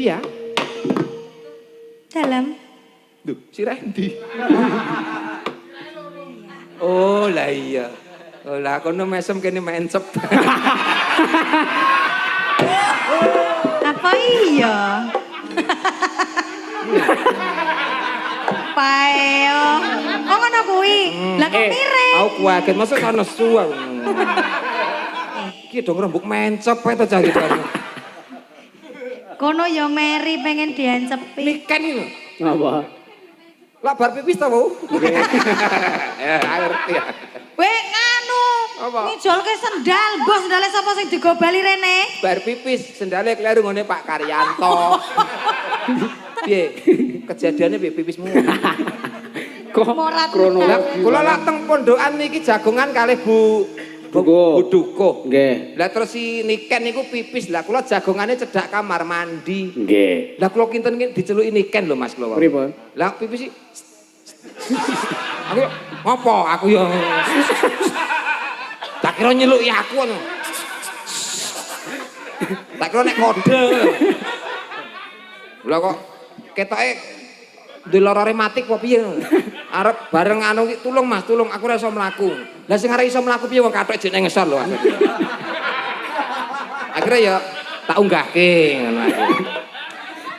Iya. Dalam. Duh, si Randy. Oh, lah iya. Oh, lah kono mesem kene mencep. Apa iya? Payo. Kok ngono kuwi? Lah kok mirip? Aku kuaget masa kan nesu aku. Iki dong rembug mencep ae to cari bareng. Kono ya Mary pengen diancepi. Niken iki lho. Apa? Lah bar pipis ta, Bu? Ya, ngerti ya. Weh nganu. Apa? Ngijolke sendal, bos sendale sapa sing digobali rene? Bar pipis sendale kleru ngene Pak Karyanto. Piye? Kejadiannya piye pipismu? Kok Morat. kronologi. Kula lak teng pondokan niki jagongan kalih Bu Dukuh. Nggih. Lah terus si Niken niku pipis. Lah kula jagongane cedhak kamar mandi. Nggih. Lah kula kinten diceluki Niken lho Mas kula. Pripun? Lah pipis iki. Aku ngopo? Aku yo. Tak kira nyeluki aku ngono. Tak kira nek kode. Lah kok ketoke deloro rematik apa piye? Arep bareng anu iki tulung Mas, tulung aku ora iso mlaku. Lah sing arep iso mlaku piye wong kathok jek nang ngesor lho. Akhirnya ya tak unggahke ngono aku.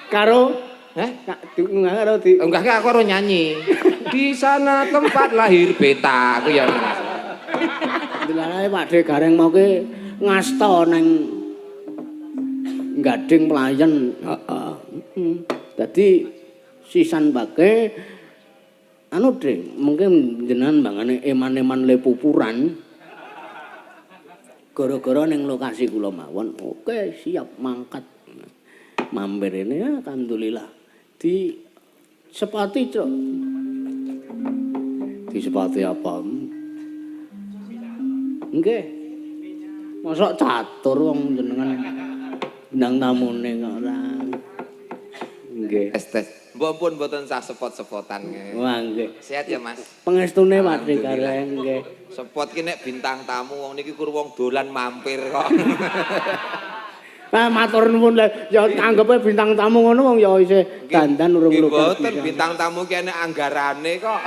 Karo Heh? diunggah karo di Unggahke aku ora nyanyi. Di sana tempat lahir beta aku ya. Dilarae Pakde Gareng mau ke ngasta nang gading pelayan. Heeh. Dadi sisan bake anu Dre, mungkin jenengan bangane eman-eman le pupuran. Gara-gara ning lokasi kula mawon. Oke, siap mangkat. Mampir ini ya alhamdulillah. Di sepati, Cok. Di sepati apa? Nggih. Mosok catur wong jenengan bintang tamune kok ora. Nggih. Tes. Mbok pun mboten sah sepot-sepotan. Wah, nggih. Sehat ya Mas. Pengestune Pakde Gareng nggih. Sepot ki nek bintang tamu wong niki kur wong dolan mampir kok. Nah, matur nuwun ya anggape bintang tamu ngono wong ya isih dandan urung-urung. Mboten bintang tamu ki enek anggarane kok.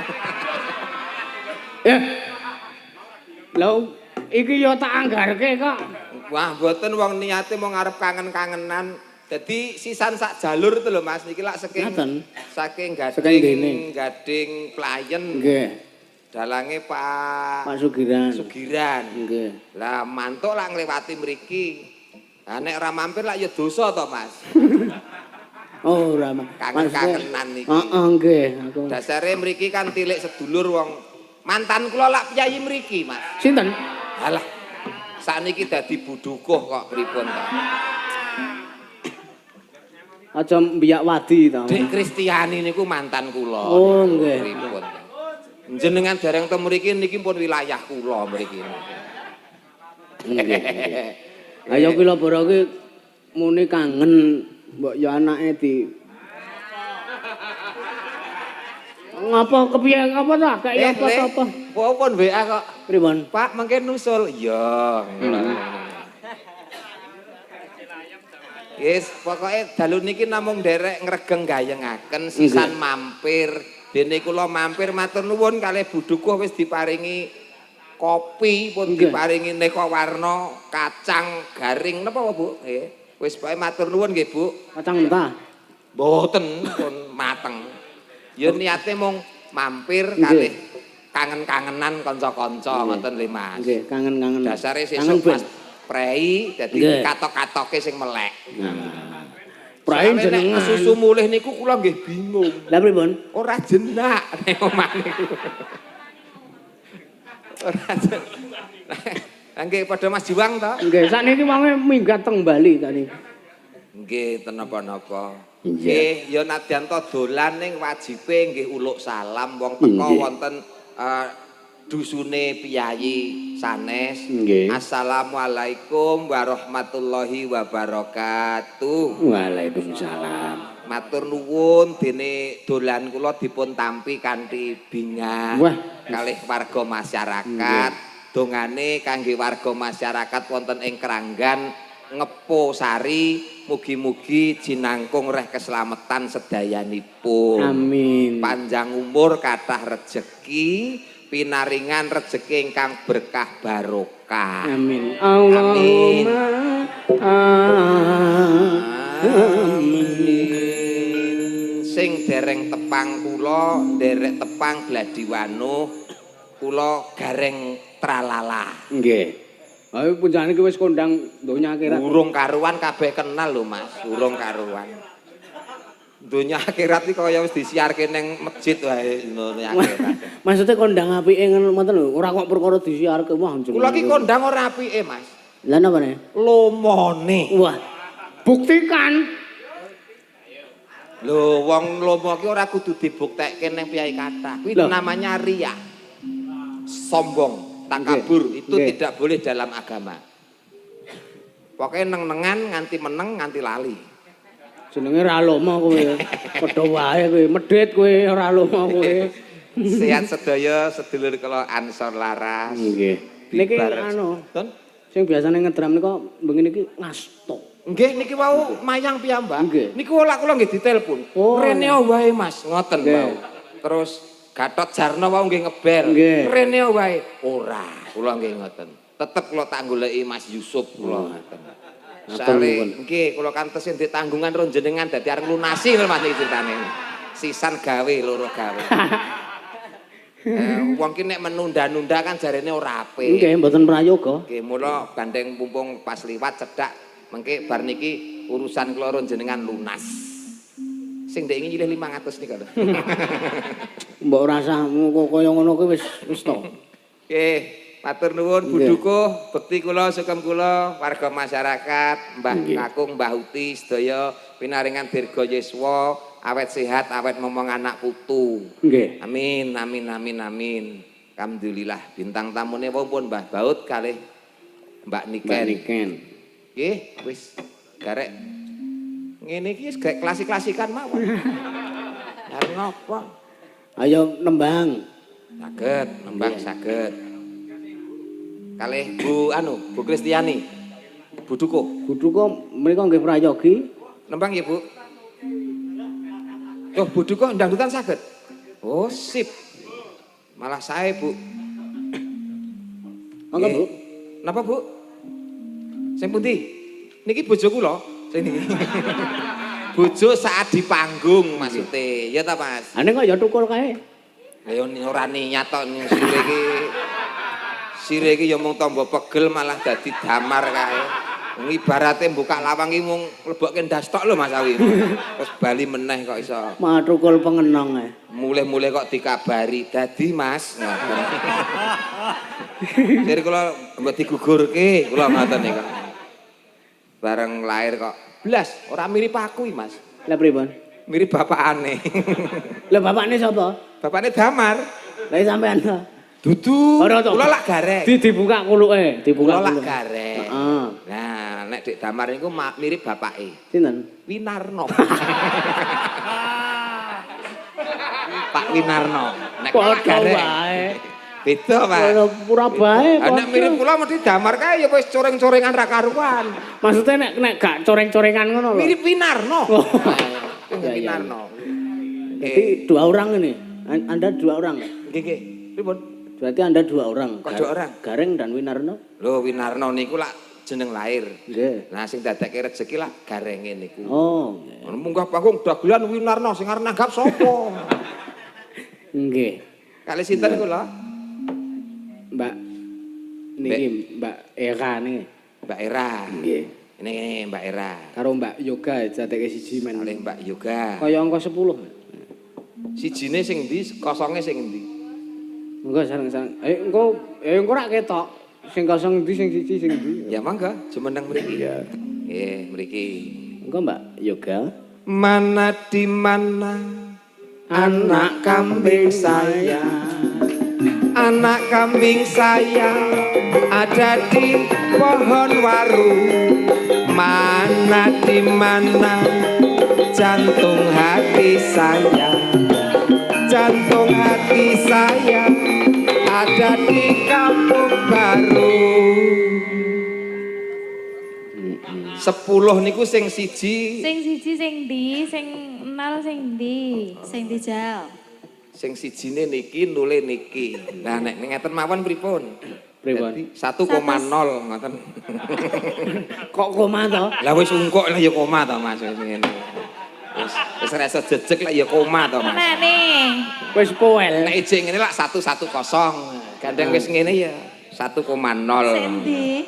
Lho, iki ya tak anggarke kok. Wah, mboten wong niate mau ngarep kangen-kangenan. Jadi sisan sak jalur itu lho Mas niki lak saking gading pelayan. Nggih. Dalange Pak Sugiran. Nggih. Lah mantuk lak ngliwati mriki. Lah nek ora mampir lak ya dosa to Mas. Oh, ora Kangen-kangenan niki. Heeh, nggih. Aku. Dasare mriki kan tilik sedulur wong mantan kula lak piyayi mriki Mas. Sinten? Alah. Sakniki dadi budukuh kok pripun to. Aja mbiyak wadi to. Dik Kristiani niku mantan kula. Oh, nggih. Pripun. Jenengan dereng teng mriki niki pun wilayah kula mriki. Nggih. Ayo kula bara ki muni kangen mbok ya anake di ngapa kepiye apa ta kayak apa-apa. Pun WA kok. Pripun? Pak mengke nusul. Iya. Yes, pokoknya dalu niki namung derek ngregeng gayengaken sisan mampir. Dene kula mampir matur nuwun kalih budukuh wis diparingi kopi pun diparingi neka warna kacang garing napa Bu? Nggih. Wis pokoke matur nuwun nggih Bu. Kacang mentah. Mboten pun mateng. Ya niate mung mampir kalih kangen-kangenan kanca-kanca ngoten lho Mas. Nggih, kangen-kangen. Dasare sesuk pas prei dadi katok-katoke sing melek. Prei jenengan susu mulih niku kula nggih bingung. Lah pripun? Ora jenak nek omah niku. Ora jenak. Nggih padha Mas Juwang to? Nggih, sakniki wonge minggat teng Bali tadi. Nggih ten napa-napa. Nggih, ya nadyan to dolan ning wajibe nggih uluk salam wong teka wonten dusune piyayi sanes. Assalamualaikum warahmatullahi wabarakatuh. Waalaikumsalam. Matur nuwun dene dolan kula dipun tampi kanthi bingah kalih warga masyarakat. Dongane kangge warga masyarakat wonten ing Kranggan Ngepo Sari mugi-mugi jinangkung reh keselamatan sedayanipun. Amin. Panjang umur kathah rejeki, pinaringan rejeki ingkang berkah barokah. Amin. Allahumma amin. Sing dereng tepang kula, nderek tepang Gladiwanuh, kula gareng tralala. Nggih. Ayo punjane iki wis kondang donya akhirat. Urung karuan kabeh kenal lho Mas, urung karuan. Donya akhirat iki kaya wis disiarke ning masjid wae donya akhirat. Maksudnya kondang apike ngono ngoten lho, ora kok perkara disiarke wah jeneng. Kula iki kondang ora apike Mas. Lah napa ne? Lomone. Wah. Buktikan. Lho wong lomo ki ora kudu dibuktekke ning piyai kathah. Kuwi namanya riya. Sombong. Takabur itu tidak boleh dalam agama. Pokoknya neng-nengan nganti meneng nganti lali. Jenenge ra lomo kowe. Padha wae kowe, medhit kowe ora lomo kowe. Sehat sedaya sedulur kula Ansor Laras. Nggih. Niki anu, sing biasane ngedram nika bengi niki ngasto. Nggih niki wau mayang piyambak. Niku ora kula nggih ditelepon. Rene wae Mas, ngoten wau. Terus Gatot Jarno wau nggih ngebel. Rene wae ora, kula nggih ngoten. Tetep kula tak goleki Mas Yusuf kula ngoten. Sale nggih kula kantos di tanggungan ro jenengan dadi arep lunasi lho Mas iki critane. Sisan gawe loro gawe. Wong ki nek menunda-nunda kan jarene ora apik. Nggih mboten prayoga. Nggih mula gandeng mumpung pas liwat cedhak mengke bar niki urusan kula ro jenengan lunas. Sing ndek nyilih 500 nika lho. Mbok rasa kaya ngono kuwi wis to. Nggih, matur nuwun Budukuh, bekti kula, sugeng kula, warga masyarakat, Mbah Kakung, Mbah Uti sedaya pinaringan dirga yuswa, awet sehat, awet momong anak putu. Nggih. Amin, amin, amin, amin. Alhamdulillah bintang tamune pun Mbah Baut kalih Mbak Niken. Nggih, wis garek ngene iki wis gak klasik-klasikan mawon. Arep napa? Ayo nembang. Saged, nembang saged. Kalih Bu Kristiani. Budukuh. Budukuh menika nggih prayogi. Nembang ya, Bu. Oh, Budukuh dangdutan saged. Oh, sip. Malah saya, Bu. Monggo, Bu. Napa, Bu? Sing pundi? Niki bojo kula. Sing niki. Bojo saat di panggung maksudnya. Ya ta, Mas? Ane kok ya tukul kae. Ya ora niat tok sire iki. Sire iki ya mung tombo pegel malah dadi damar kae. Ibarate buka lawang iki mung mlebokke ndas tok lho Mas Awi. Terus bali meneh kok iso. Mah tukul pengenong ae. Mulih-mulih kok dikabari dadi Mas. Jadi kula mbok digugurke kula ngoten niku. Bareng lahir kok blas ora mirip aku iki Mas. Lah pripun? Mirip bapakane. Lah bapakne sapa? Bapakne Damar. Lah sampean ta? Dudu. Kula lak garek. Dibuka kuluke, dibuka. Kula lak garek. Heeh. Nah, nek Dik Damar niku mirip bapake. Sinten? Winarno. Pak Winarno. Nek garek wae. Beda, Pak. Pura bae. Nek mirip kula mesti Damar kae ya wis coreng-corengan ra karuan. Maksudnya nek gak coreng-corengan ngono lho. Mirip Winarno. Winarno. Jadi dua orang ini. Anda dua orang. Nggih, nggih. Pripun? Berarti Anda dua orang. Kok dua orang? Gareng dan Winarno. Lho, Winarno niku lak jeneng lahir. Nggih. Nah, sing dadekke rezeki lak garenge niku. Oh, nggih. Munggah panggung dagelan Winarno sing arep nanggap sapa? Nggih. Kalih sinten kula? Mbak niki Mbak Era nih. Mbak Era. Nggih. Ini Mbak Era. Karo Mbak Yoga jateke siji men. Kalih Mbak Yoga. Kaya angka 10. Sijine sing ndi, kosonge sing ndi? Engko sareng-sareng. Engko rak ketok. Sing kosong ndi, sing siji, sing ndi. Ya mangga, jumeneng mriki. Ya. Nggih, mriki. Engko Mbak Yoga. Mana di mana anak kambing saya. Anak kambing saya ada di pohon waru. Mana di mana jantung hati saya. Jantung hati saya ada di kampung baru. 10 niku sing siji. Sing siji sing ndi, sing 0 sing ndi? Sing dijal. Sing sijine niki nule niki. Lah nek ngeten mawon pripun? Pripun? 1,0 ngoten. Kok koma to? Lah wis ungkuk lah ya koma to Mas wis ngene. Wis ora iso jejeg lah ya koma to Mas. Menane. Wis poel. Nek ijik ngene lak 110. Gandeng wis ngene ya 1,0. Sendi.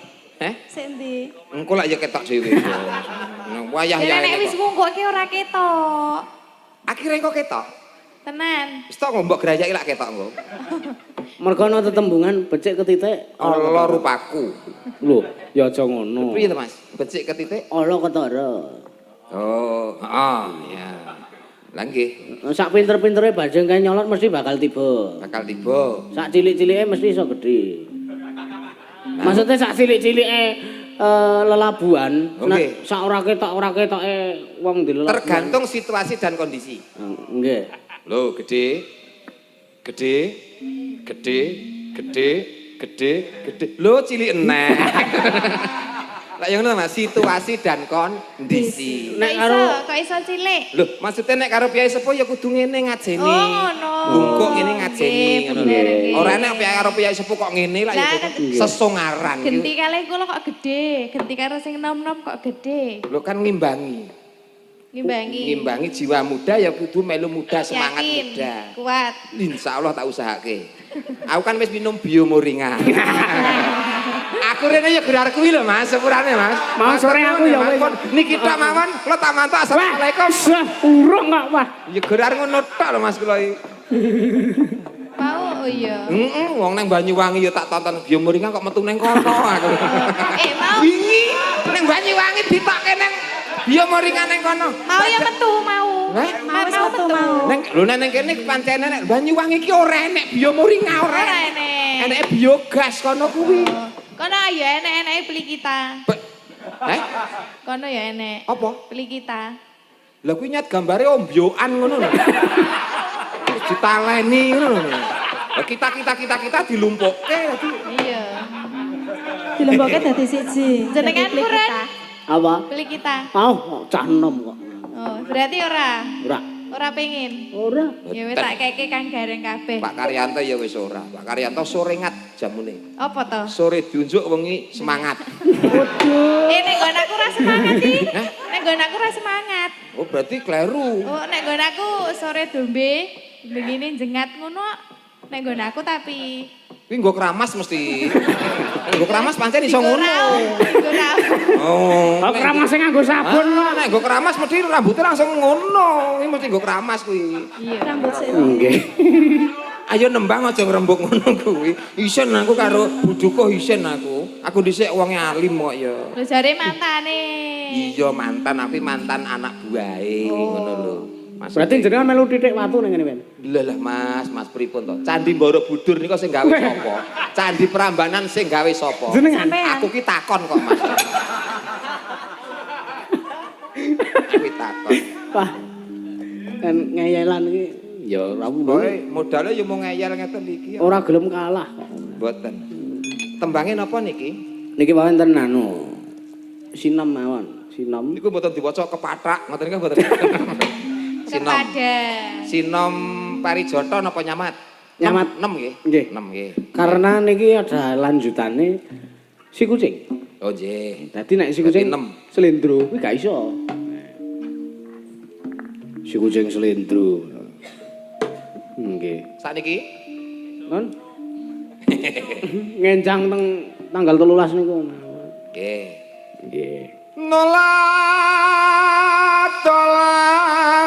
Sendi. Engko lak ya ketok dhewe. Wayah ya. Nek wis ngungkuke ora ketok. Akhire kok ketok. Tenan. Wis tok mbok grayaki lak ketok engko. Mergo ana tetembungan becik ketitik Allah rupaku. Lho, ya aja ngono. Piye to Mas? Becik ketitik? Allah ketara. Oh, heeh, ya. Lah nggih, Sak pinter-pintere bajeng kae nyolot mesti bakal tiba. bakal tiba. Sak cilik-cilike mesti iso gedhe. Maksudnya sak cilik-cilike lelabuhan, Nggih. sak ora ketoke wong dilelabuhan. Tergantung situasi dan kondisi. Nggih. Loh, gede. Loh, cilik enek. Lah yang ngono Mas, situasi dan kondisi. Kok iso cilik? Loh, maksudnya nek karo piyai sepuh ya kudu ngene ngajeni. Oh, ngono. Bungkuk ngene ngajeni ngono lho. bener, nggih. Ora nek karo piyai sepuh kok ngene lah ya sesongaran. Genti kalih kula kok gede, genti karo sing nom-nom kok gede. Lho kan ngimbangi. Ngimbangi. Ngimbangi jiwa muda ya kudu melu muda, semangat Yakin, muda. kuat. Insyaallah tak usahake. Aku kan wis minum biomoringa. Aku rene ya gerar kuwi lho Mas, sepurane Mas. Mau sore aku ya wis. Niki tok mawon, kula tak mantuk assalamualaikum. Urung kok, Wah. Ya gerar ngono tok lho Mas kula iki. Mau oh iya. Heeh, wong nang Banyuwangi ya tak tonton biomoringa kok metu ning kono aku. Mau. Wingi ning Banyuwangi ditokke ning biomoringa ning kono. Mau ya metu mau. Hah? Mau metu mau. Neng lho nek kene pancene nek Banyuwangi iki ora enek biomoringa ora. Ora enek. Eneke biogas kono kuwi. Kono ya enek-eneke beli kita. Heh? Kono ya enek. Apa? Beli kita. Lah kuwi nyat gambare ombyokan ngono lho. Wis ditaleni ngono lho. Lah kita dilumpukke dadi. Iya. Dilemboknya dadi siji. Jenengan kurang Apa? beli kita. Mau cah enom kok. Oh, berarti ora. Ora. Ora pengen. Ora. Ya wis tak keke Kang Gareng kabeh. Pak Karyanto ya wis ora. Pak Karyanto sore ngat jamune. Apa to? Sore diunjuk wengi semangat. Nek nggon aku ora semangat iki. Nek nggon aku ora semangat. Oh berarti kleru. Oh, nek nggon aku sore dombe, begini jengat ngono. Nek nggon aku tapi Kuwi nggo keramas mesti. Nggo keramas pancen iso ngono. Ora. Oh. Kok keramas sing nganggo sabun kok. Nek nggo keramas mesti rambutnya langsung ngono. Ini mesti nggo keramas kuwi. Iya. Rambut sik. Nggih. Ayo nembang aja ngrembug ngono kuwi. Isen aku karo buduko isen aku. Aku dhisik wonge alim kok ya. Lho jare mantane. Iya mantan tapi mantan anak buahe ngono lho. Mas. Berarti jenengan melu titik watu ning ngene, Ben. Lah Mas pripun to? Candi Borobudur niku sing gawe sapa? Candi Prambanan sing gawe sapa? Jenengan. Aku ki takon kok, Mas. Aku takon. Wah. Kan ngeyelan iki ya ora Boy, modalnya ya mau ngeyel ngeten iki. ora gelem kalah kok. Mboten. Tembangnya napa niki? Niki wonten anu. Sinem mawon, sinem. Niku mboten diwaca kepathak, ngoten niku mboten. Sinom. Kepada. Sinom Parijoto napa Nyamat? Nyamat. 6 nggih. Nggih. 6 nggih. Karena niki ada lanjutane si kucing. Oh nggih. Dadi nek si kucing Berarti 6. slendro kuwi gak iso. Si kucing slendro. Nggih. Sakniki Non. Ngenjang teng tanggal 13 niku. nggih. Nggih. Nolak tolak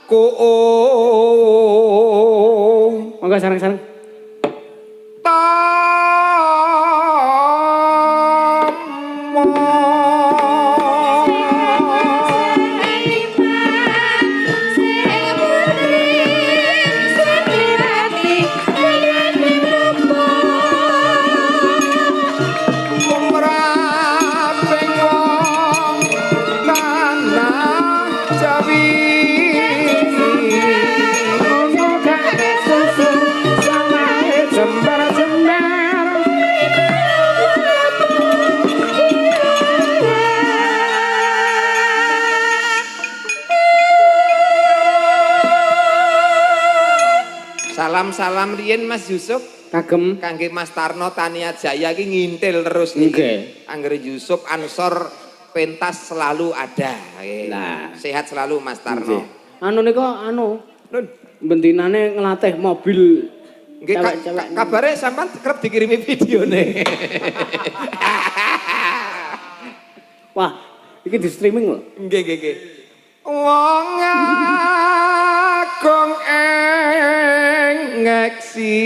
ku Monggo sareng-sareng. Salam-salam riyen Mas Yusuf. Kagem Kangge Mas Tarno Tania Jaya iki ngintil terus niki. Nggih. Anggere Yusuf Ansor pentas selalu ada. Nah. Sehat selalu Mas Nggih. Tarno. Anu nika anu Nun, bentinane ngelatih mobil nggih cewek-cewek. kabare sampean kerep dikirimi videone. Wah, iki di streaming lho. Nggih nggih nggih. Wong agung ngeksi.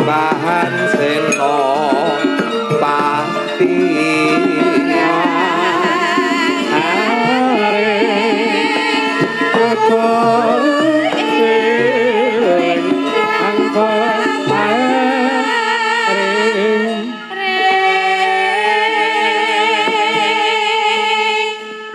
Bahan seno pati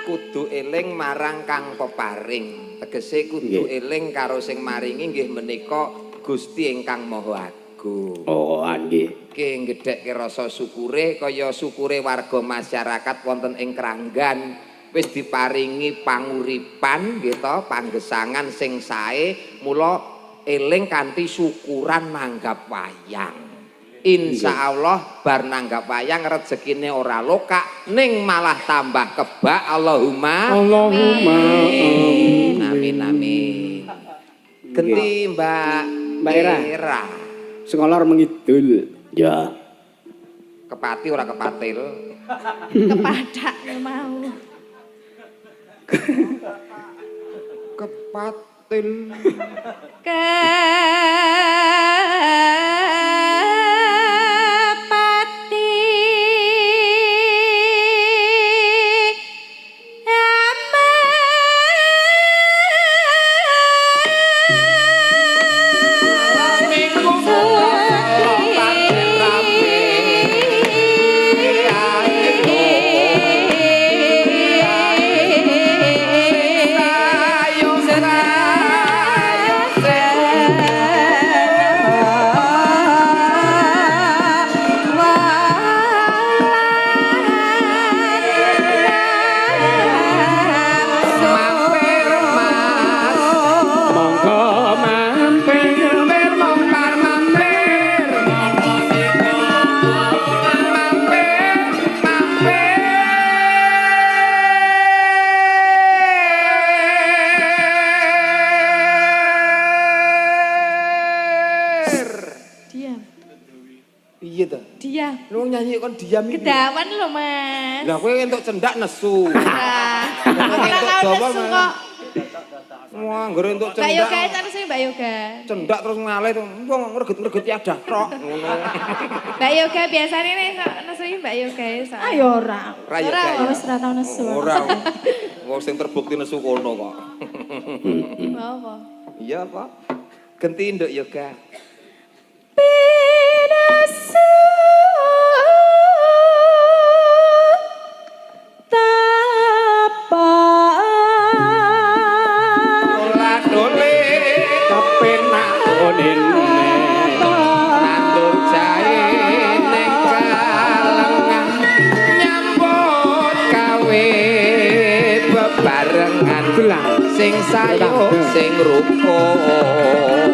kudu eling marang kang peparing. Tegese kudu eling karo sing maringi nggih menika Gusti ingkang Maha Agung. Oh, nggih. Nggih gedhekke rasa syukure kaya syukure warga masyarakat wonten ing Kranggan wis diparingi panguripan nggih to, panggesangan sing sae, mula eling kanthi syukuran nanggap wayang. Insya Allah bar nanggap wayang rezekine ora lokak ning malah tambah kebak. Allahumma amin amin. Genti Mbak Era. Sekolah mengidul. Ya. Kepati ora kepatil. Kepadak mau. Kepatil. Kepati Piye to? Diam. Lu nyanyi kon diam iki. Kedawan lho, Mas. Lah kowe entuk cendak nesu. Ora tau nesu kok. Wah, nggore entuk Mbak cendak. Yoga terus Mbak Yoga. Cendak terus ngalih tuh. Wong ngreget-ngreget ya dah tok ngono. Mbak Yoga biasane nek nesui Mbak Yoga ya. Ayo ora. Ora ya Ora, kae. Wis ora tau nesu. Ora. Wong sing terbukti nesu kono kok. Apa? Iya apa? Genti nduk yoga. Pinasu Ola dole kepenak onene. Nandur jahe ning kalengan nyambut gawe bebarengan sing sayo sing rukun.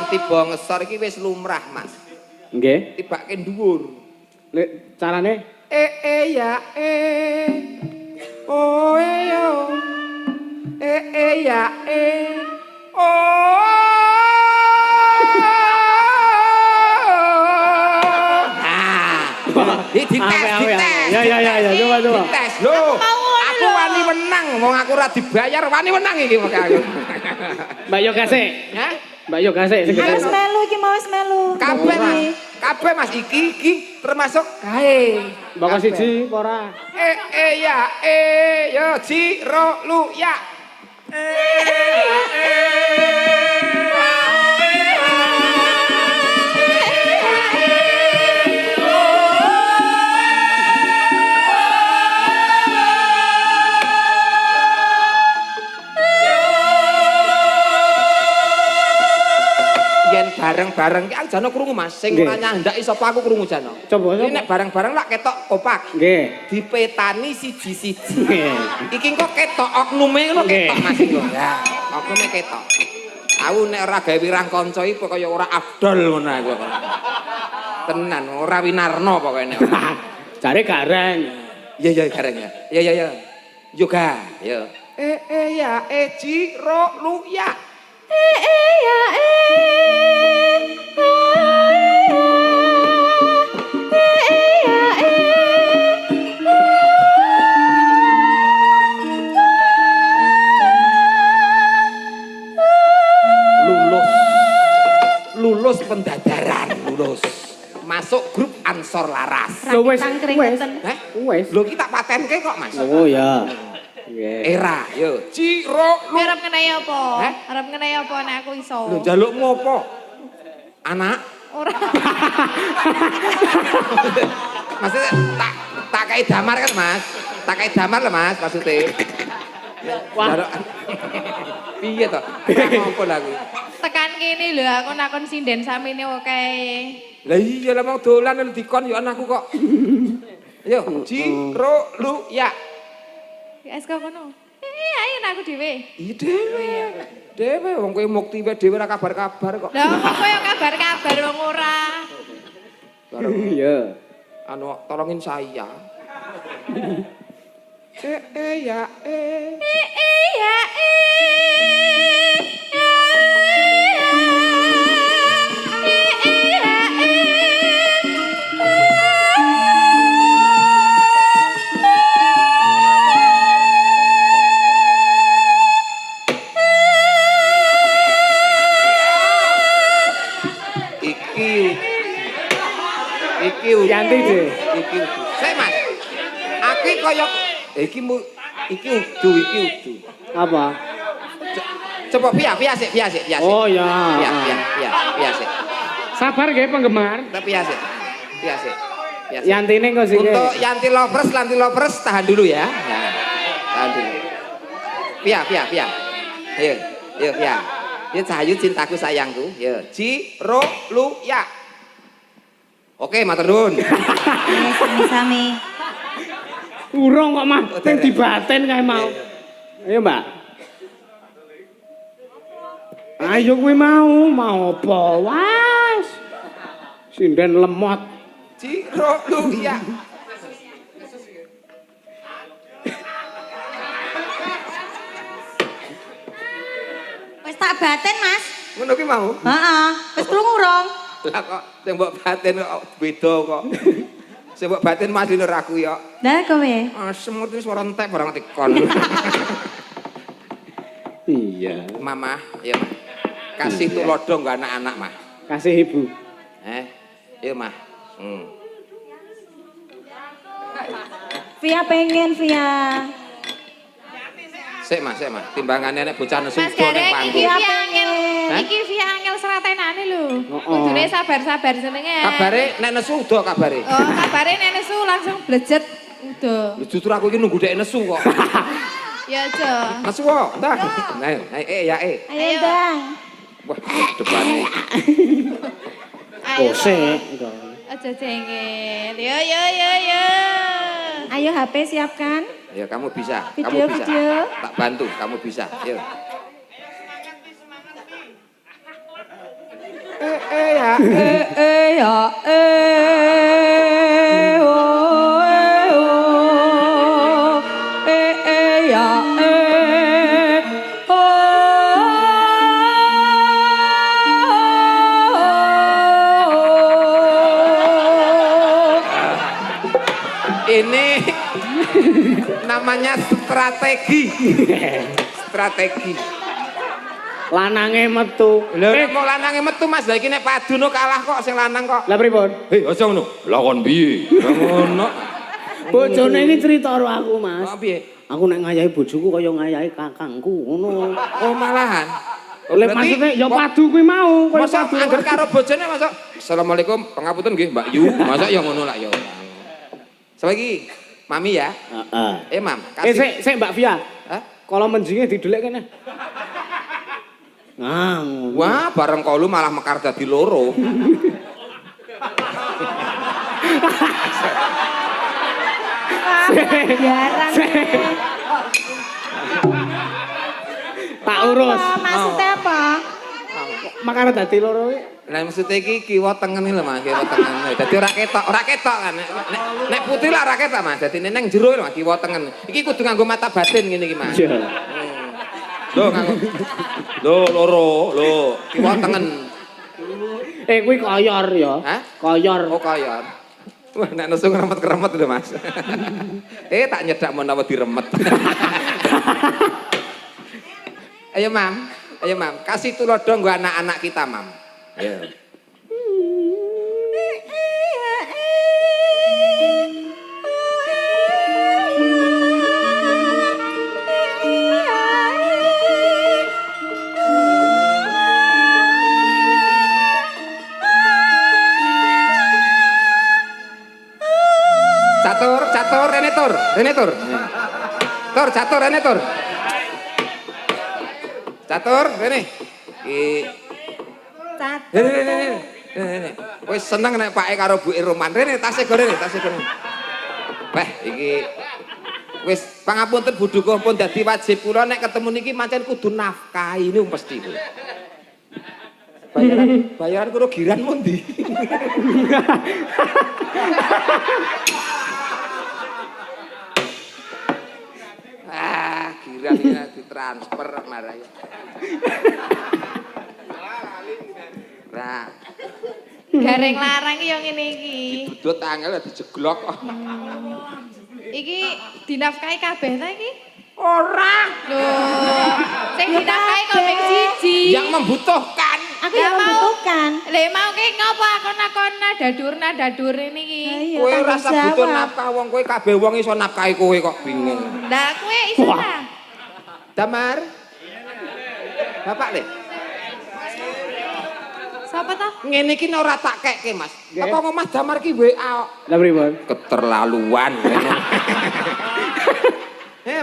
Tiba ngesor iki wis lumrah, Mas. Nggih. Tibake dhuwur. Lek carane Ya oh yo ya oh dites. Ya, coba. Dites. Lho, aku wani menang, wong aku ora dibayar, wani menang iki kok aku. Mbak Yoga sik. Hah? Mbak yo gasik sing Wis melu iki mau wis melu. Kabeh Mas. Kabeh Mas iki termasuk kae. Mbak siji apa ora? Ya yo ji ro lu ya. Yen bareng-bareng ki jane krungu Mas, sing ora nyandaki sapa aku krungu jane. Coba Iki nek bareng-bareng lak ketok kompak. Nggih. Dipetani siji-siji. Nggih. Iki kok ketok oknume ngono ketok Mas iku. Ya, oknume ketok. Aku nek ora gawe wirang kanca iki kaya ora afdol ngono aku. Tenan, ora winarno pokoke nek. Jare gareng. Iya gareng ya. Ya. Yoga, yo. Ya ji ro lu ya. Lulus pendadaran, lulus. Masuk grup Ansor Laras. Wes. Wes. Lho ki tak patenke kok, Mas. Oh ya. Nggih. Era, yo. Ciro lu. Arep ngenai apa? Arep ngenai apa nek aku iso? Lho njalukmu apa? Anak? Ora. Maksudnya tak kayak damar kan Mas? Tak kayak damar lah Mas maksudnya. Wah. Piye to? Ngopo lah aku? Tekan kene lho aku nakon sinden samene oke. Lah iya lah mau dolan dikon yo anakku kok. Yo, Ciro lu ya. Ya es kono. Ayo aku dhewe. Iya dhewe. Dhewe wong kowe mukti wae dhewe ora kabar-kabar kok. Lah kok koyo kabar-kabar wong ora. Iya. Anu tolongin saya. Ya. Iki Yanti deh. Iki. Sik Mas. Aki kaya iki udu. Apa? Coba via sik. Oh ya. Via sik. Sabar nggih penggemar. Tapi via sik. Yantine kok sih. Untuk Yanti lovers tahan dulu ya. Nah, tahan dulu. Via. Ayo, via. Ya Cahayu cintaku sayangku. Ya, Ciro lu ya. Oke, matur nuwun. Sami-sami. Urung kok Mas, ning dibaten kae mau. Ayo, Mbak. Ayo kowe mau apa? Wes. Sinden lemot. Ciro lu ya. Wis tak baten, Mas. Ngono ki mau? Heeh. Wis krungu urung? Lah kok sing mbok batin kok beda kok. Sing mbok batin Mas Dinur aku ya. Lah kowe. Semut iki suara entek barang tikon. Iya. Mama, ya Mah. Kasih tulodo nggo anak-anak, Mah. Kasih Ibu. Ya Mah. Via pengen via. Sik Mah. Timbangannya nek bocah nesu Mas uga ning Gareng panggung. iki via angel seratenane lho. Kudune sabar-sabar jenenge. Kabare nek nesu uda kabare. Oh, kabare nek nesu langsung blejet udah. Justru aku iki nunggu dek nesu kok. Ya aja. Nesu kok, entah. Nah, ya. Ayo, Bang. Wah, depane. Ayo. Bose. Aja cengeng. Yo. Ayo HP siapkan. Ya kamu bisa. Video. Tak bantu, kamu bisa. Yuk. Ini namanya strategi. Lanange metu. Lho nek mau lanange metu Mas, lha iki nek padune kalah kok sing lanang kok. Lah pripun? Hei, aja ngono. Lah kon piye? Ngono. Bojone iki crita karo aku, Mas. Oh piye? Aku nek ngayahi bojoku kaya ngayahi kakangku, ngono. Oh malahan. Oleh maksudnya ya padu kuwi mau, kaya masa padu. angger karo bojone masa Assalamualaikum, pangapunten nggih Mbak Yu. Masa ya ngono lah ya. Sapa iki? Mami ya? Heeh. Mam, Sik Mbak Via. Hah? Kalau menjinge didelik kene. Ngang. Wah, bareng kolu malah mekar dadi loro. Jarang. Tak urus. Maksudnya apa? Makane dadi loro iki. Lah maksud iki kiwa tengen lho Mas, kiwa tengen. Dadi ora ketok kan. Nek putih lah ora ketok Mas. Dadi neng jero lho Mas, kiwa tengen. Iki kudu nganggo mata batin ngene iki Mas. Iya. Lho nganggo. Lho loro, lho kiwa tengen. Kuwi koyor ya. Hah? Koyor. Oh koyor. Wah, nek nesu ngeremet-keremet lho Mas. Tak nyedak menawa diremet. Ayo Mam, kasih tulodo nggo anak-anak kita Mam. Ayo. Catur, Rene tur. Catur, Rene tur. Catur, Rene. Rene. Wis seneng nek pake karo buke Roman. Rene tasih go Rene. Wah, iki wis pangapunten Buduka pun dadi wajib kula nek ketemu niki pancen kudu nafkahi niku mesti. Bayaran karo giran mundi. Giran iki ditransfer marah ya. Nah, Gareng larang yo ngene iki. dudut angel dijeglok kok. Iki dinafkahi kabeh ta iki? Ora. Loh, sing dinafkahi kok ping siji. Yang membutuhkan. Aku yang membutuhkan. Lha mau ki ngopo akon-akon dadur niki? Kowe rasa butuh nafkah wong kowe kabeh wong iso nafkahi kowe kok bingung. Lah kowe iso ta? Damar. Bapak le. Sapa to? Ngene iki ora tak kekke, Mas. Apa ngomah Damar ki WA. Lah pripun? Keterlaluan.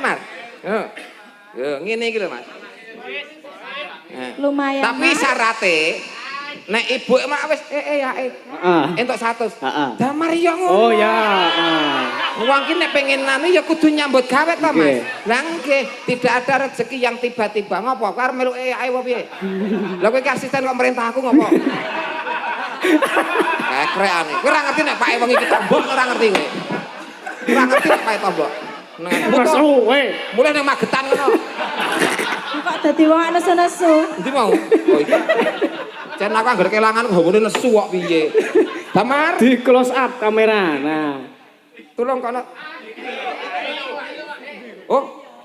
Mar. Yo, ngene iki lho, Mas. Lumayan. Tapi syaratnya nek ibu emak wis ya entuk 100. Damar yo ngono. Oh ya. Wong ki nek pengen anu ya kudu nyambut gawe to, Mas. Lah nggih, tidak ada rezeki yang tiba-tiba. Ngopo? Karo meluk ae wae piye? Lah kowe ki asisten kok merintah aku ngopo? Krekane. Kowe ora ngerti nek pake wong iki tombok ora ngerti kowe. Ora ngerti nek pake tombok. Nesu kowe. Mulai nang Magetan ngono. Kok dadi wong nesu-nesu? Endi mau? Oh iki. Jan aku anggar kelangan gawone nesu kok piye. Damar, Di close up kamera. Nah. tolong kono. Oh,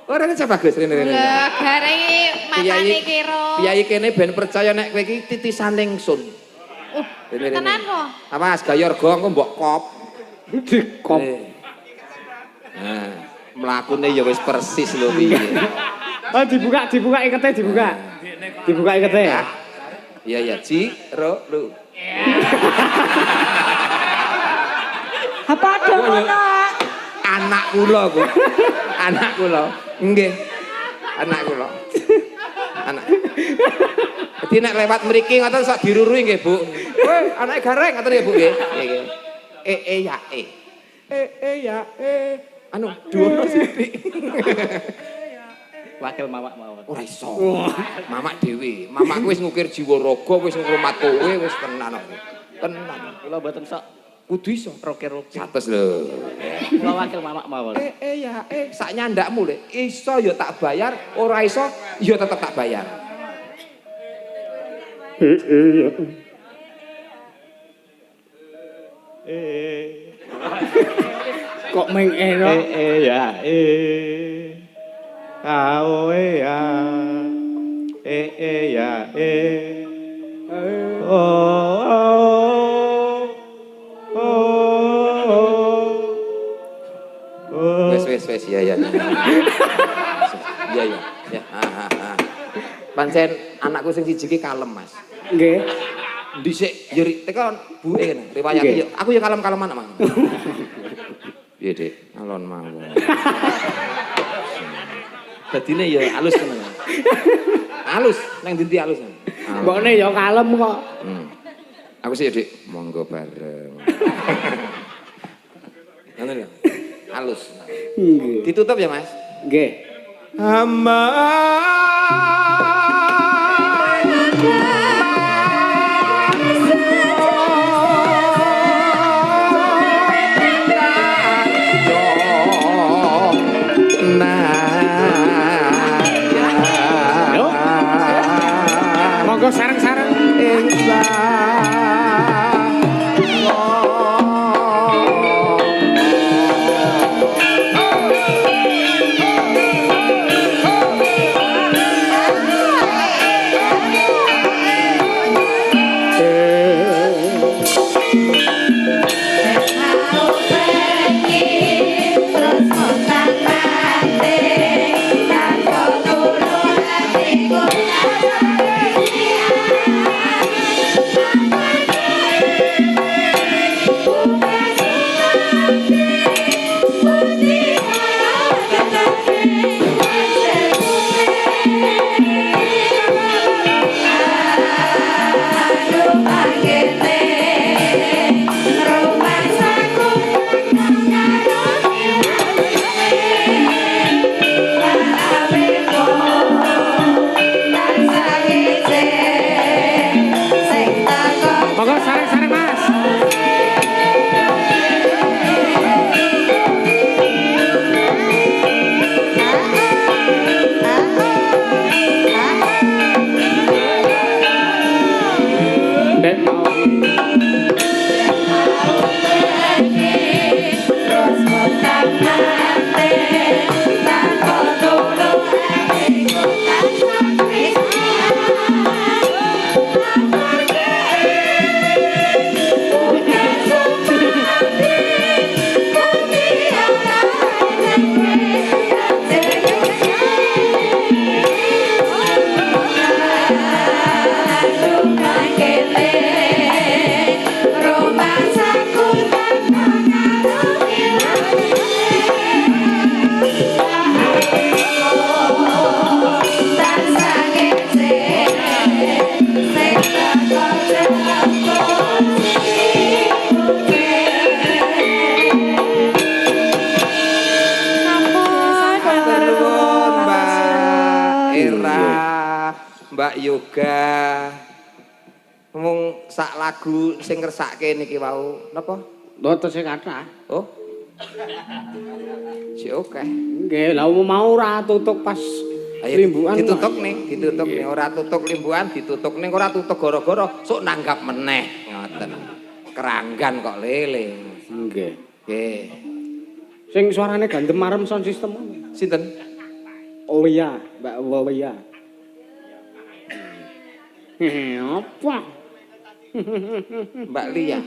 ora coba Gus rene. Lah gareng matane kira. Piyayi kene ben percaya nek kowe iki titisan ingsun. Tenan kok. Awas gaya rega engko mbok kop. Di kop. Nah, mlakune ya wis persis lho piye. Oh dibuka ikete dibuka. Dibuka ikete ya. Iya ya, Ciro lu. Apa ada ngono? Anak kula ku. Anak kula. Nggih. Anak kula. Anak. Dadi nek lewat mriki ngoten sok dirurui nggih, Bu. Woi, anake gareng ngoten nggih, Bu nggih. Nggih. Ya ya anu dhuwur sithik. Wakil mamak mawon. Ora iso. Mamak dhewe. Mamak wis ngukir jiwa raga, wis ngrumat kowe, wis tenan aku. Tenan. Kula mboten sok Kudu iso. roker-roker. 100 lho. Kula wakil mamak mawon. Ya sak nyandakmu le. Iso ya tak bayar, ora iso ya tetep tak bayar. Kok meng eno? Kau ya ya oh Wes ya ya. Iya ya. Ya. Pancen anakku sing siji ki kalem, Mas. Nggih. Dhisik yuri teko buke kene riwayat Nggih. yo. Aku ya kalem-kaleman Mang. Piye, Dik? Alon mawon. Dadine ya halus tenan. Halus, nang ndi halus. Mbokne ya kalem kok. Aku sih Dik, monggo bareng. Ngono lho. Halus. Nggih. Ditutup ya, Mas? Nggih. hamba Monggo sareng-sareng. Monggo sareng-sareng Mas. Dek mau. Mbak Yoga ngomong sak lagu sing ngersake niki wau napa? Mboten sing kathah. Oh. Si oke. Nggih, lha mau ora tutuk pas limbukan. Ditutuk ning ora tutuk limbukan, ditutuk ning ora tutuk gara-gara sok nanggap meneh ngoten. Keranggan kok lele. Nggih. Nggih. Sing suarane gandem marem sound system. Sinten? Oh iya, Mbak Wawiya. Apa? Mbak Lia.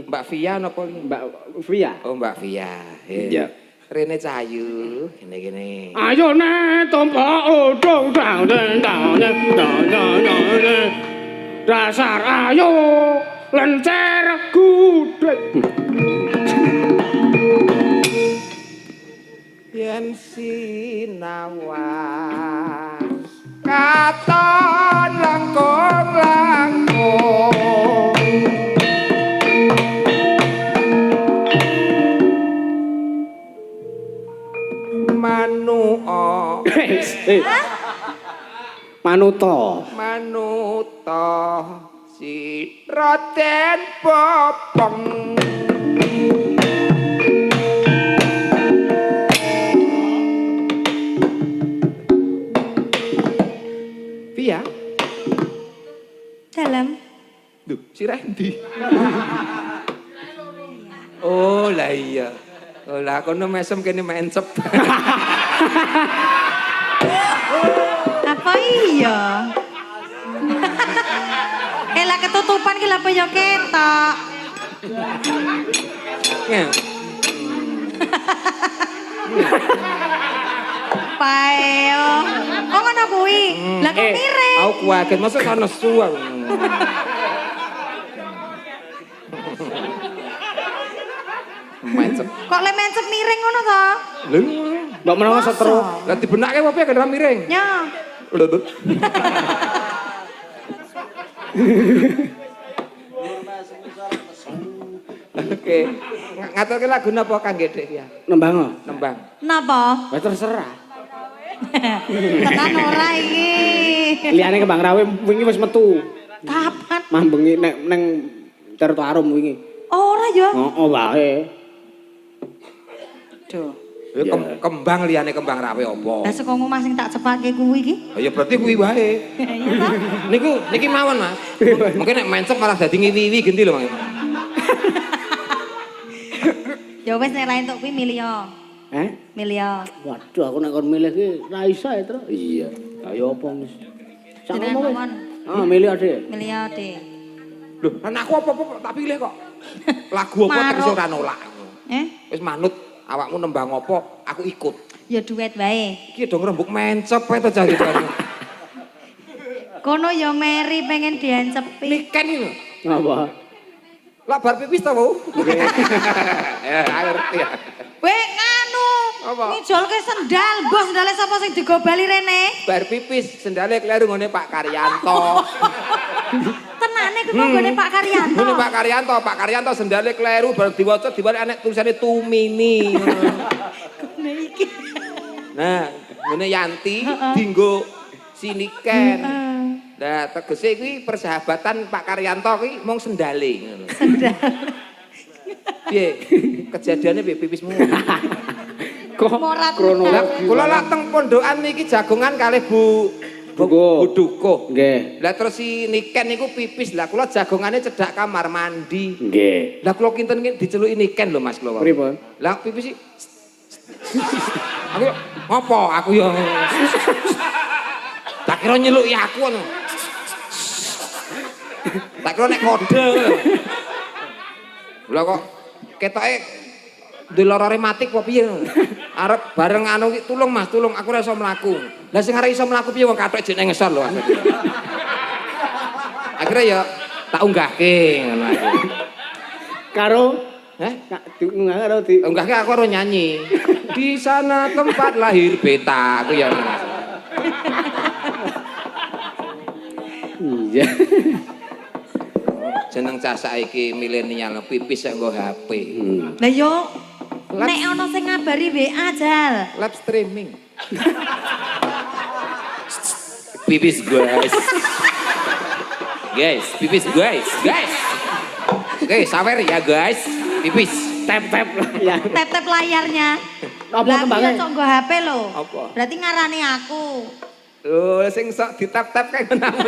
Mbak Via napa Lia? Mbak Via. Oh, Mbak Via. Iya. Rene Cahayu, gini-gini. Ayo ne tompak udung dang dang dang dang dasar ayo lencer gudeg. Yen sinawas katon langkung-langkung manuo manuto si roten popong Via Dalam. Duh, si Randy. Oh, lah iya. Oh, lah kono mesem kene mencep. Apa iya? Lah ketutupan ki lha apa ya ketok. Ya. Payo. Oh ngono kuwi. Lah kok miring? Aku kuaget masuk kan nesu aku. Mencep. Kok le mencep miring ngono to? Lho, Mbak menawa setro. lah dibenake apa ya kendara miring? Ya. Lho. Oke. Ngaturke lagu napa Kang Gedhe ya? Nembang kok. Nembang. Napa? Wes terserah. Tenan ora iki. Liyane kembang rawe wingi wis metu. Kapan? Mambengi nek neng Tirto Arum wingi. Ora ya. Heeh wae. Duh. Ya kembang liyane kembang rawe apa? Lah saka ngomah sing tak cepake kuwi iki. Ya berarti kuwi wae. Iya ta? Niki mawon Mas. Mungkin nek mencep malah dadi ngiwi-iwi genti lho Mas. Ya wis nek lain tok kuwi milih yo. Milih yo. Waduh aku nek kon milih ki ra iso ya, Tru. Iya. Ayo apa wis. Jenengan Sakmono wis. mawon. Ah, milih Ade. Milih yo, Dik. Lho, anakku apa-apa tak pilih kok. Lagu apa terus ora nolak. Wis manut awakmu nembang apa, aku ikut. Ya duet wae. Iki dong rembug mencep ae to jari-jari. Kono ya Mary pengen diencepi. Niken iki lho. Apa? Lah bar pipis to, Bu? Ya, ngerti ya. Weh nganu. Apa? Ngijolke sendal, bos sendale sapa sing digobali rene? Bar pipis sendale kleru ngene Pak Karyanto. Tenane ku nggone Pak Karyanto. Ngene Pak Karyanto sendale kleru bar diwaca diwali anek tulisane Tumini. Ngene iki. Nah, ngene Yanti dinggo Siniken. Nah, tegese kuwi persahabatan Pak Karyanto kuwi mung sendale ngono. Sendal. Piye? Kejadiane piye pipismu? Kok Morat kronologi. Kula lak teng pondokan niki jagongan kalih Bu Dukuh. Nggih. Lah terus si Niken niku pipis. Lah kula jagongane cedhak kamar mandi. Nggih. Lah kula kinten diceluki Niken lho Mas kula. Pripun? Lah pipis iki aku ngopo? Aku yo tak kira nyeluki aku ngono. Tak kira nek kode. Lah kok ketoke deloro rematik apa piye? Arep bareng anu iki tulung Mas, tulung aku ora iso mlaku. Lah sing arep iso mlaku piye wong kathok jek nang ngesor lho. Akhirnya ya tak unggahke ngono aku. Karo Heh? diunggah karo di Unggahke aku ora nyanyi. Di sana tempat lahir beta aku ya. Iya. Jeneng cah saiki milenial pipis nggo HP. Lah yo nek ana sing ngabari WA jal. Live streaming. Pipis guys. Guys, pipis guys. Oke, sawer ya guys. Pipis. Tap ya. Tap-tap layarnya. Apa Lah tembangnya? iya cok nggo HP lho. Apa? Berarti ngarani aku. Loh, sing sok ditap-tap kayak menamu.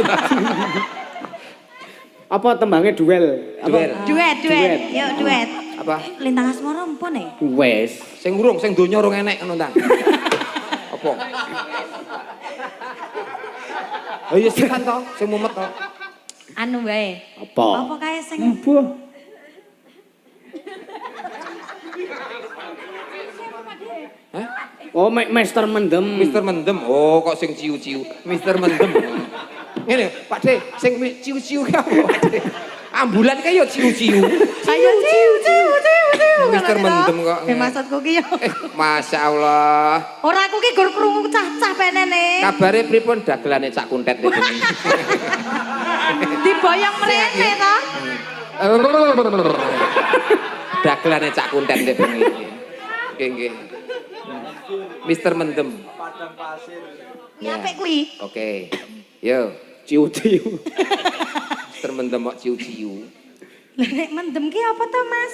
Apa tembangnya duel? Duel. Duet. Duet. Yuk duet. Apa? Lintang asmara empun e. Wes. Sing urung, sing donya urung enek ngono ta. Apa? Oh iya sikan to, sing mumet to. Anu wae. Apa? Apa kae sing Hah? Oh, Master Mendem. Mister Mendem. Oh, kok sing ciu-ciu. Mister Mendem. Ngene, Pak De, sing ciu-ciu ki apa, Pak De? Ambulan kae yo ciu-ciu. Ayo ciu. Mister Mendem kok. Maksudku ki yo. Masya Allah. Ora aku ki gur krungu cah-cah penene. Kabare pripun dagelane Cak Kuntet iki? Diboyong mrene to. Dagelane Cak Kuntet iki. Nggih. Mister Mendem. Ya apik kuwi. Oke. Yo, Ciu-ciu. Mister Mendem kok ciu-ciu. Lah nek mendem ki apa to, Mas?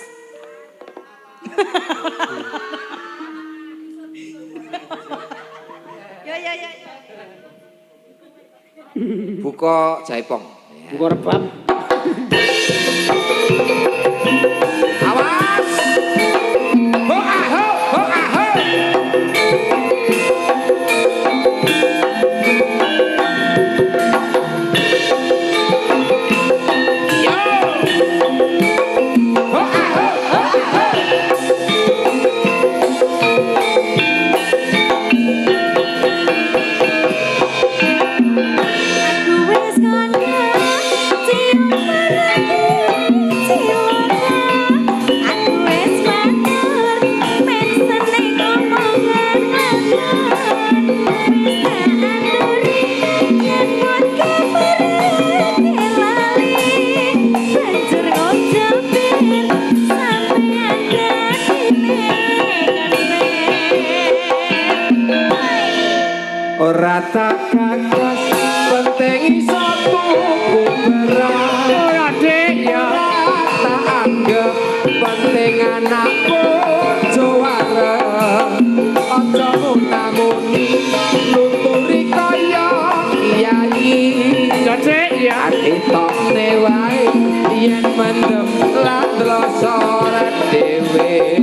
Ya. Buka jaipong. Buka rebab. Awas! Ho aho, ho aho. ora tak gagas penting iso tuku beras ora dik ya tak anggap penting anak bojo wareng aja muni nuturi kaya kiai dik ya ati tokne wae yen mendem lan rasa dhewe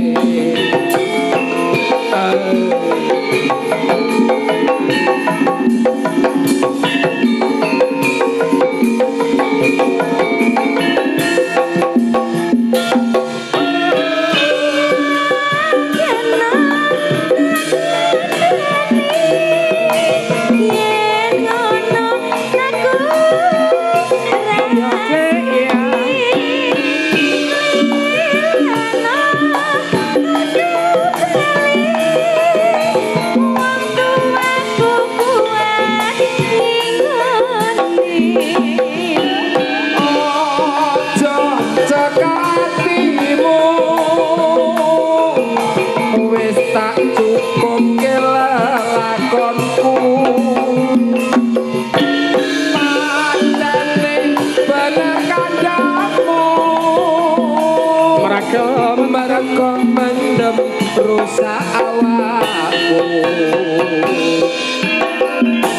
rusak awakku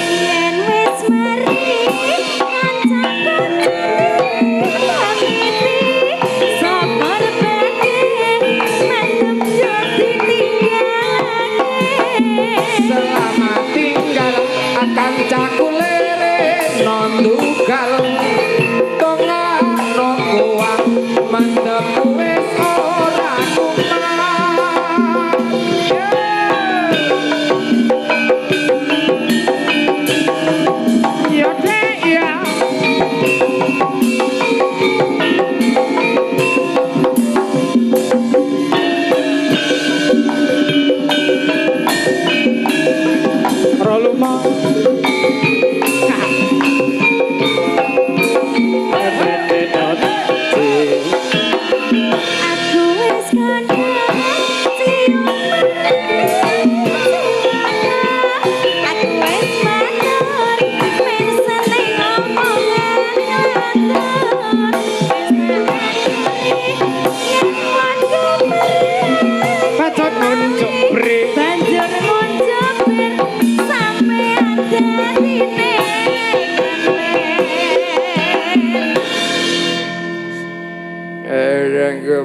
yen wis mari kancaku pamiti sabar beke mendem yo ditinggalake selamat tinggal akan caku lere non dugal tongano kuat mendem wis ora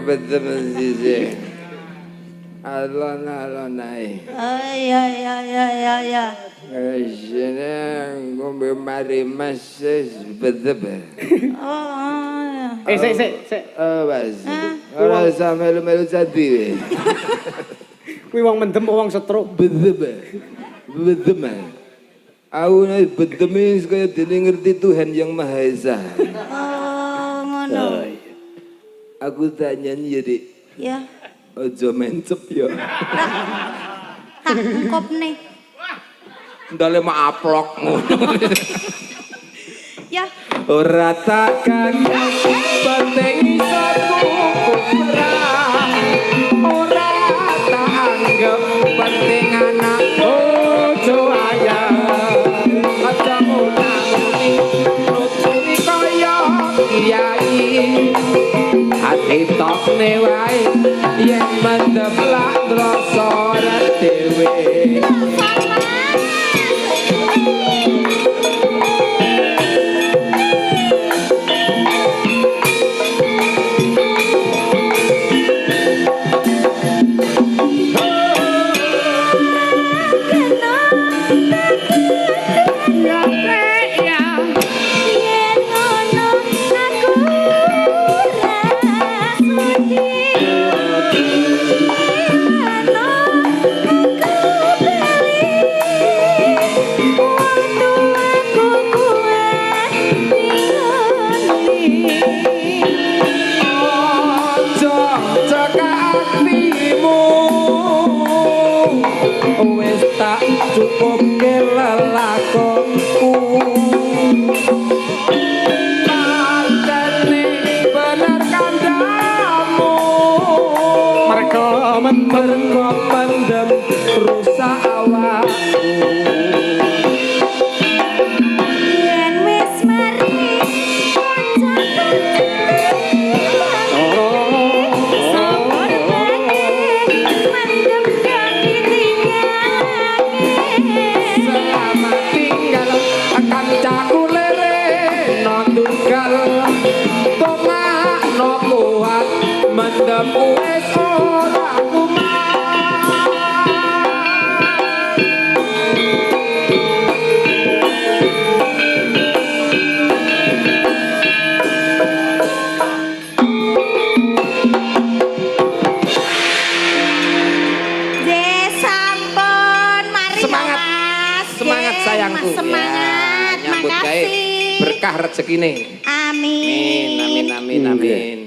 betul sih. Alon-alon ae. Ya. Sini ngombe mari mas betul. Oh. Sik. Mas. Ora usah melu-melu jadi. Kuwi wong mendem wong stroke. Betul. Aku nek betul kaya dene ngerti Tuhan yang Maha Esa. Oh, ngono. Aku tak nyanyi ya, Dik. Ya. Ojo mencep ya. Tak engkop nih. Ndale mak aplok ngono. Ya. Ora takkan penting iso tuku beras. Ora tak anggap penting anak bojo ayah. Aja muni nuturi kaya kiai. Ati tokne wae yen mendem lak rasa dhewe. Cukup ke lelakonku Partene bener kandamu Mereka mendem rusak awakku Semangat sayangku. Mas, semangat. Ya, nyambut gawe Makasih. berkah rezekine. Amin. Amin.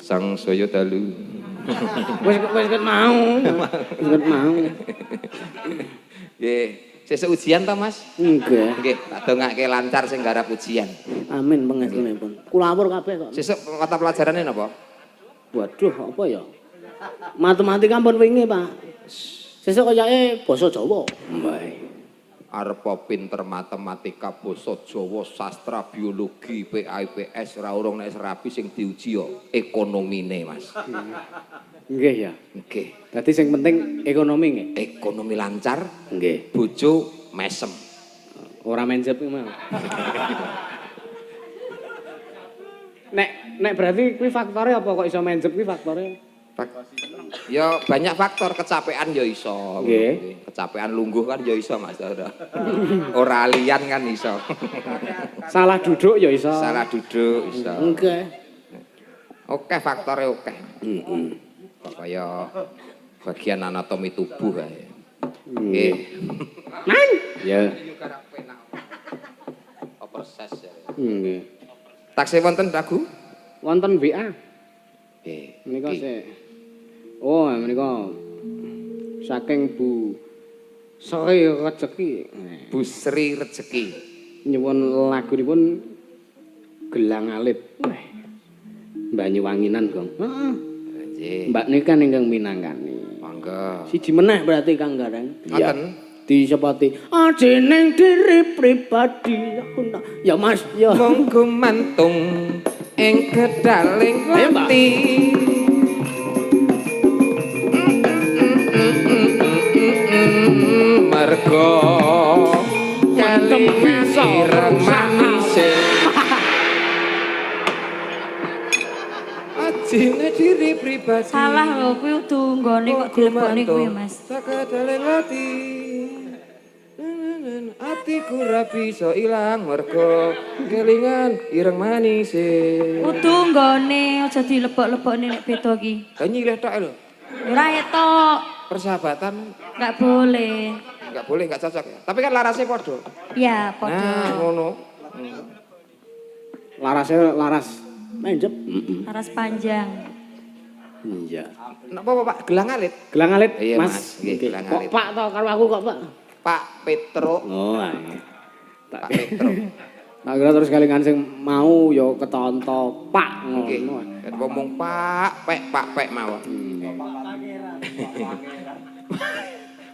Sang saya dalu. Wis ket mau. Wis ket mau. Nggih, sesuk ujian ta, Mas? Nggih. Nggih, tak dongake lancar sing garap ujian. Amin pangestunipun. Kula awur kabeh kok. Sesuk mata pelajarane napa? Waduh, apa ya? Matematika pun wingi, Pak. Sesuk kayake basa Jawa. Mbah. Arep pinter matematika, basa Jawa, sastra, biologi, PAIPS, ora urung nek rapi sing diuji yo ekonomine, Mas. Nggih ya. Nggih, Dadi sing penting ekonomi nggih. ekonomi lancar, Nggih. bojo mesem. Ora mencep iki mah. Nek berarti kuwi faktore apa kok iso mencep kuwi faktore? Ya banyak faktor, kecapean ya iso. Nggih. Kecapean lungguh kan ya iso, Mas. Ora liyan kan iso. Salah duduk ya iso. Salah duduk iso. Nggih. Oke, faktore oke. Heeh. Kaya bagian anatomi tubuh kae. Nggih. Man. Ya. Proses ya. Nggih. Taksih wonten Dagu? Wonten WA. Nggih. Menika sik. Oh, menika saking Bu Sri Rezeki. Bu Sri Rezeki. Nyuwun lagunipun Gelang Alit. Banyuwanginan, Gong. Heeh. Nggih. Mbak nika ingkang minangkani. Monggo. Siji meneh berarti Kang Gareng. Ngoten. Disepati ajeneng diri pribadi aku ya Mas ya Mung gumantung ing kedaling Ayo, Mbak. lati. Mergo kalingan ireng manise. Ajine diri pribadi. Salah lho, kuwi udu nggone kok dilebokne kuwi, Mas. Sakadaleng ati. Atiku ra bisa ilang mergo kelingan ireng manise. Udu nggone aja dilebok-lebokne nek beda iki. Lah nyileh tok lho. Ora etok, Persahabatan enggak boleh. enggak boleh, enggak cocok ya. Tapi kan larasnya podo. Ya, Nah, padha. ngono. laras mencep Laras panjang. iya Napa Pak gelang alit? Gelang Alit Iya, Mas Mas. Nggih, Nggih. Gelang Kok Alit. Pak to karo aku kok Pak Pak Petro. oh ae. Pak Petro. Tak kira terus kalingan sing mau ya ketonto Pak Nggih. ngono Ket ngomong Pak Pek mawon.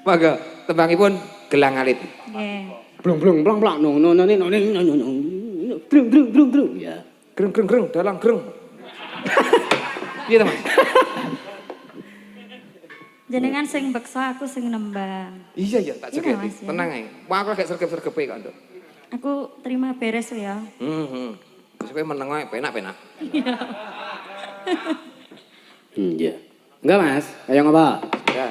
Monggo tembangipun gelang alit. Nggih. blong blong blong no no no no drung ya Greng dalang greng. Piye to, Mas? Jenengan sing beksa, aku sing nembang. Iya ya, tak Iya, ceketi. Mas, ya. Tenang ae. Wah, aku agak sergep-sergepe kok, Nduk. Aku terima beres ya. Terus kowe meneng ae penak-penak. iya enggak Mas kayak apa Ya.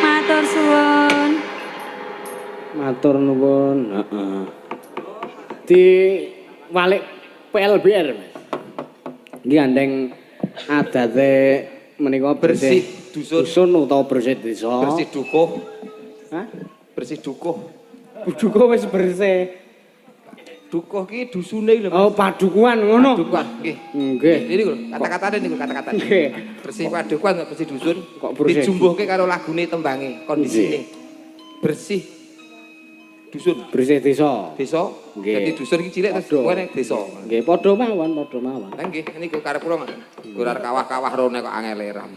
Matur suwun. Matur nuwun. Heeh. Di walik PLBR, Mas. Iki gandeng adate menika Bersih dusun. dusun utawa bersih desa. Bersih dukuh. Hah? Bersih dukuh. Dukuh wis bersih. Dukuh ki dusune lho. Oh, padukuhan ngono. Padukuhan nggih. Nggih. Ini lho kata-katane niku kata-kata. Nggih. Bersih padukuhan kok bersih dusun. Kok bersih? Dijumbuhke karo lagune tembange kondisine. Bersih dusun. Bersih desa. Desa. Nggih. Dadi dusun iki cilik terus Padha. buane desa. Nggih, padha mawon, padha mawon. Lah nggih niku karep kula ngoten. Gurar kawah-kawah rone kok angel ram.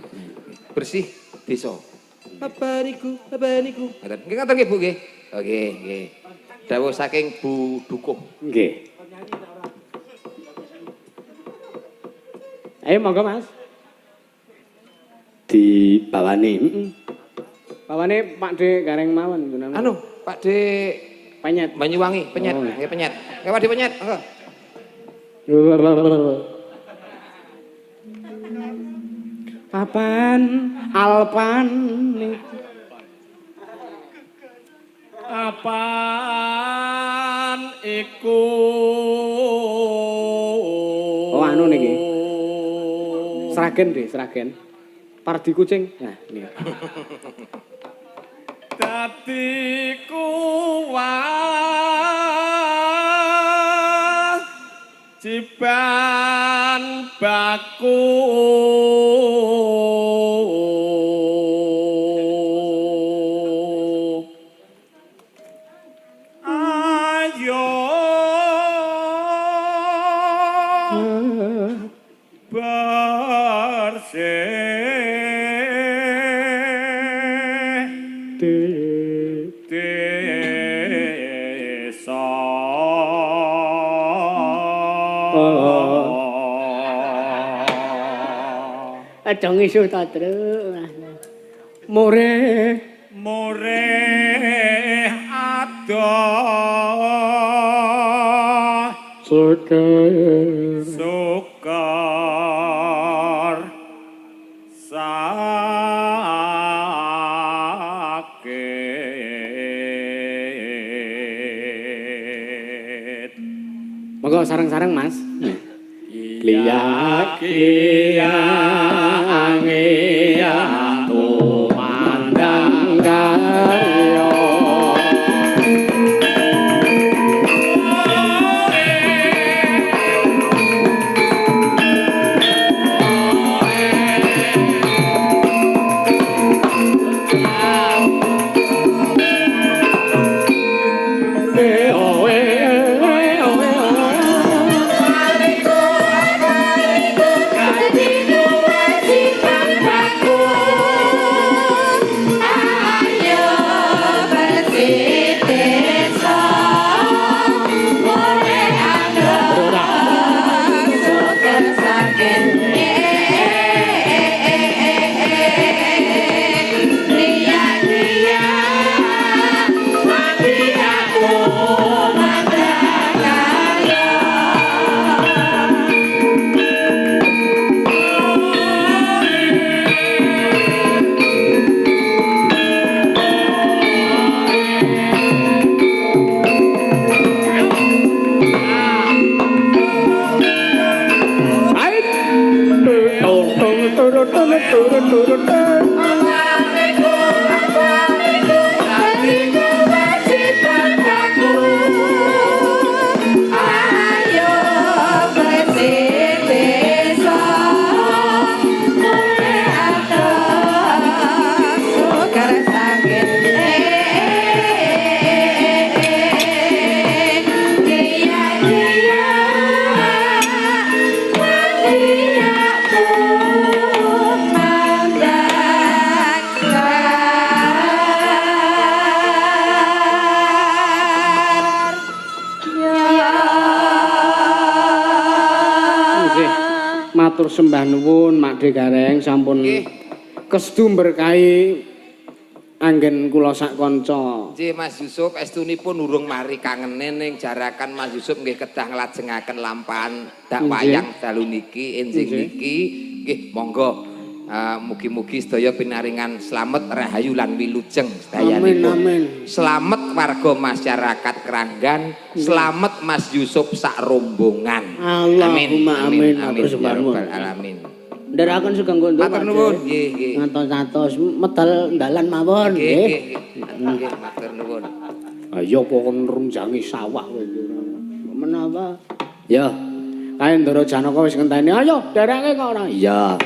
Bersih desa. Babaniku, babaniku. Ngoten. Nggih ngoten nggih Bu nggih. Oke, nggih. Dawuh saking Bu Dukuh. Nggih. Ayo monggo Mas. Dibawani. Heeh. Bawane Pak De gareng mawon jenengan. Anu, Pak De Penyet. Banyuwangi, penyet. Oh. Nggih penyet. Nggih Pak De penyet. Monggo. Kapan alpan Apaan iku? Oh anu niki. Sragen deh, Sragen. Pardi kucing. Nah, ini. Dadi kuwat ciban baku ayo bersih desa Aja ngisu ta, Tru. More more ado sekar sukar sakit Monggo sareng-sareng, Mas. Liya iya tumandang karya Dadi kuwat ciban baku matur sembah nuwun Makde Gareng sampun Nggih. kestu berkahi anggen kula sak kanca. Nggih Mas Yusuf estunipun urung mari kangene ning jarakan Mas Yusuf nggih kedah nglajengaken lampahan dak wayang dalu niki enjing niki nggih monggo mugi-mugi sedaya pinaringan slamet rahayu lan wilujeng sedayanipun. Amin. Slamet warga masyarakat Kranggan, slamet Mas Yusuf sak rombongan. Allahumma amin. Amin Matur sembah ya nuwun. rabbal alamin. Ndherekaken sugeng kondo. Matur nuwun nggih nggih. Ngantos-ngantos medal dalan mawon Nggih nggih. nggih. Nggih matur nuwun. Ayo pokon runjangi sawah kowe iki. Menapa? Ya. Kae Ndara Janaka wis ngenteni. Ayo dereke kok ora. Iya.